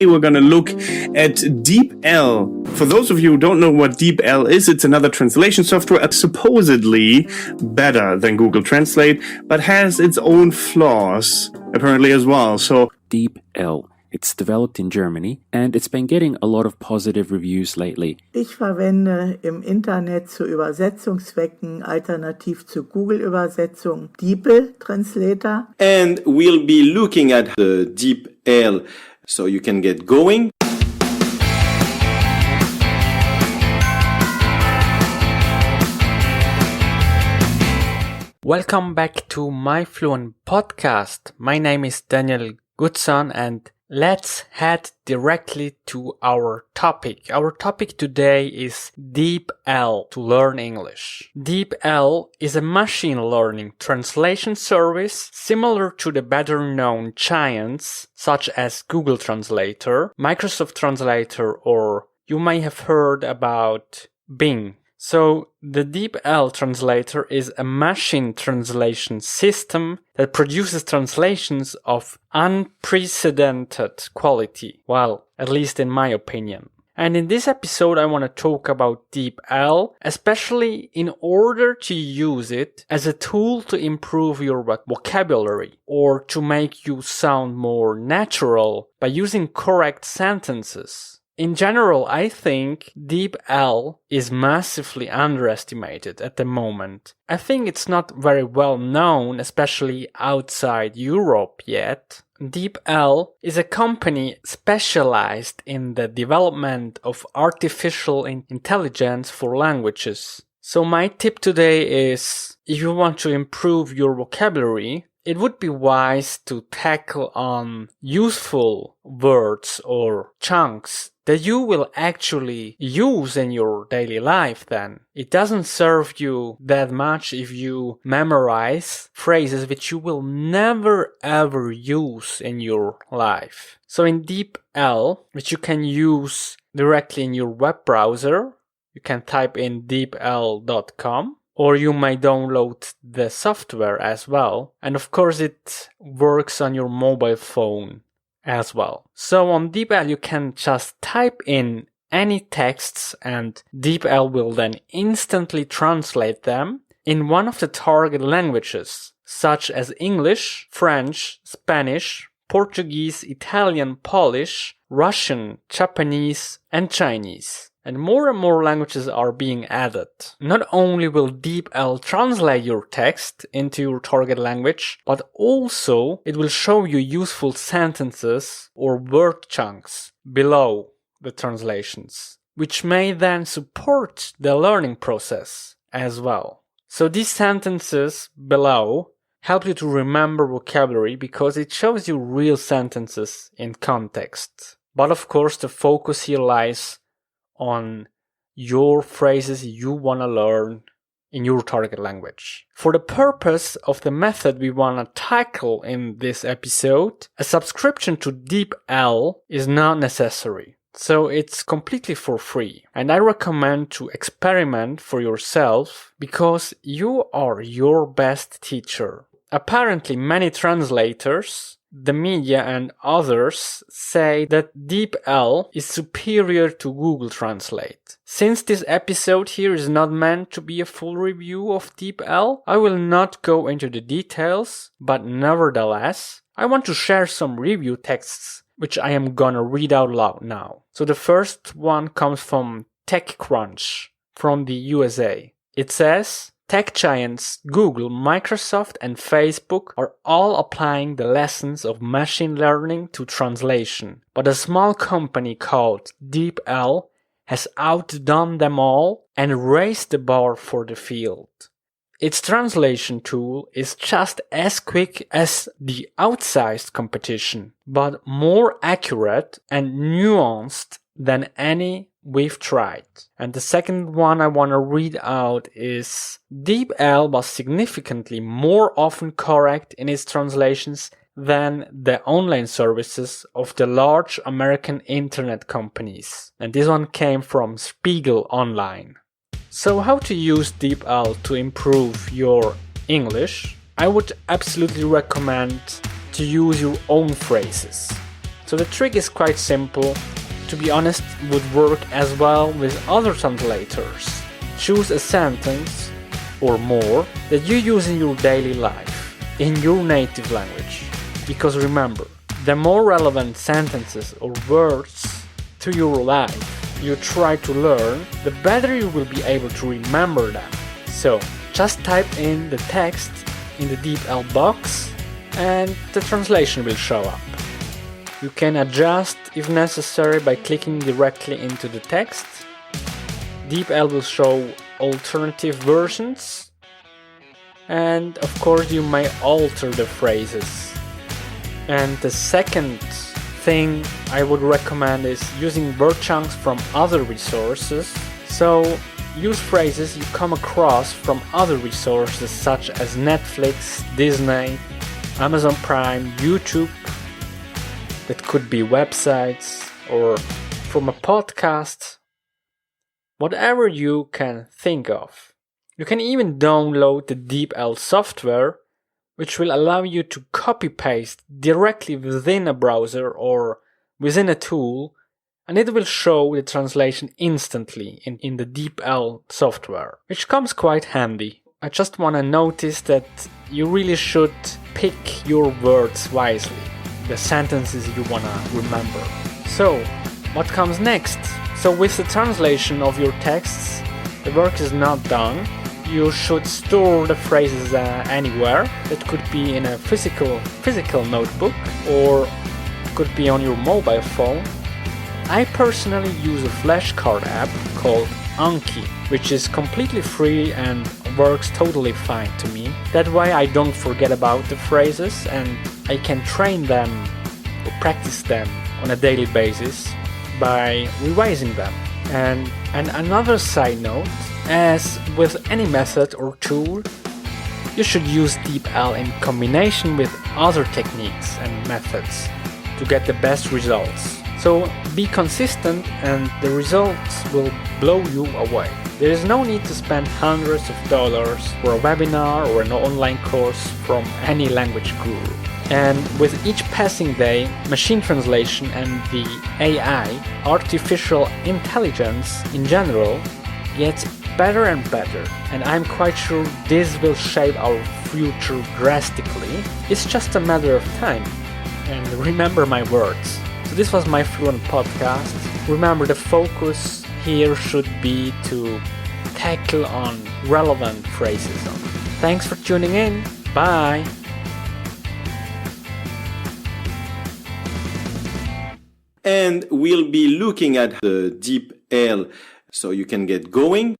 We're going to look at DeepL. For those of you who don't know what DeepL is, it's another translation software supposedly better than Google Translate, but has its own flaws apparently as well. So DeepL. It's developed in Germany and it's been getting a lot of positive reviews lately. Ich verwende im Internet zu Übersetzungszwecken alternativ zu Google-Übersetzung DeepL Translator. And we'll be looking at the DeepL so you can get going. Welcome back to my Fluent podcast. My name is Daniel Goodson and let's head directly to our topic. Our topic today is DeepL to learn English. DeepL is a machine learning translation service similar to the better known giants such as Google Translator, Microsoft Translator, or you may have heard about Bing. So the DeepL translator is a machine translation system that produces translations of unprecedented quality. Well, at least in my opinion. And in this episode I want to talk about DeepL, especially in order to use it as a tool to improve your vocabulary or to make you sound more natural by using correct sentences. In general, I think DeepL is massively underestimated at the moment. I think it's not very well known, especially outside Europe yet. DeepL is a company specialized in the development of artificial intelligence for languages. So my tip today is, if you want to improve your vocabulary, it would be wise to tackle on useful words or chunks that you will actually use in your daily life then. It doesn't serve you that much if you memorize phrases which you will never ever use in your life. So in DeepL, which you can use directly in your web browser, you can type in deepl.com. Or you may download the software as well. And of course it works on your mobile phone as well. So on DeepL you can just type in any texts and DeepL will then instantly translate them in one of the target languages, such as English, French, Spanish, Portuguese, Italian, Polish, Russian, Japanese, and Chinese. And more languages are being added. Not only will DeepL translate your text into your target language, but also it will show you useful sentences or word chunks below the translations, which may then support the learning process as well. So these sentences below help you to remember vocabulary because it shows you real sentences in context. But of course the focus here lies on your phrases you want to learn in your target language. For the purpose of the method we want to tackle in this episode, a subscription to DeepL is not necessary. So it's completely for free. And I recommend to experiment for yourself because you are your best teacher. Apparently many translators, the media and others say that DeepL is superior to Google Translate. Since this episode here is not meant to be a full review of DeepL, I will not go into the details, but nevertheless, I want to share some review texts which I am gonna read out loud now. So the first one comes from TechCrunch from the USA. It says, tech giants Google, Microsoft, and Facebook are all applying the lessons of machine learning to translation. But a small company called DeepL has outdone them all and raised the bar for the field. Its translation tool is just as quick as the outsized competition, but more accurate and nuanced than any we've tried. And the second one I want to read out is DeepL was significantly more often correct in its translations than the online services of the large American internet companies. And this one came from Spiegel Online. So how to use DeepL to improve your English? I would absolutely recommend to use your own phrases. So the trick is quite simple. To be honest, would work as well with other translators. Choose a sentence or more that you use in your daily life, in your native language. Because remember, the more relevant sentences or words to your life you try to learn, the better you will be able to remember them. So just type in the text in the DeepL box and the translation will show up. You can adjust if necessary by clicking directly into the text. DeepL will show alternative versions, and of course you may alter the phrases. And the second thing I would recommend is using word chunks from other resources. So use phrases you come across from other resources such as Netflix, Disney, Amazon Prime, YouTube. That could be websites or from a podcast. Whatever you can think of. You can even download the DeepL software, which will allow you to copy-paste directly within a browser or within a tool, and it will show the translation instantly in the DeepL software, which comes quite handy. I just want to notice that you really should pick your words wisely, the sentences you want to remember. So, what comes next? So with the translation of your texts, the work is not done. You should store the phrases anywhere. That could be in a physical notebook or could be on your mobile phone. I personally use a flashcard app called Anki, which is completely free and works totally fine to me. That way I don't forget about the phrases and I can train them or practice them on a daily basis by revising them. And another side note, as with any method or tool, you should use DeepL in combination with other techniques and methods to get the best results. So be consistent and the results will blow you away. There is no need to spend hundreds of dollars for a webinar or an online course from any language guru. And with each passing day, machine translation and the AI, artificial intelligence in general, gets better and better. And I'm quite sure this will shape our future drastically. It's just a matter of time. And remember my words. So this was my Fluent podcast. Remember, the focus here should be to tackle on relevant phrases. Thanks for tuning in. Bye. And we'll be looking at the DeepL so you can get going.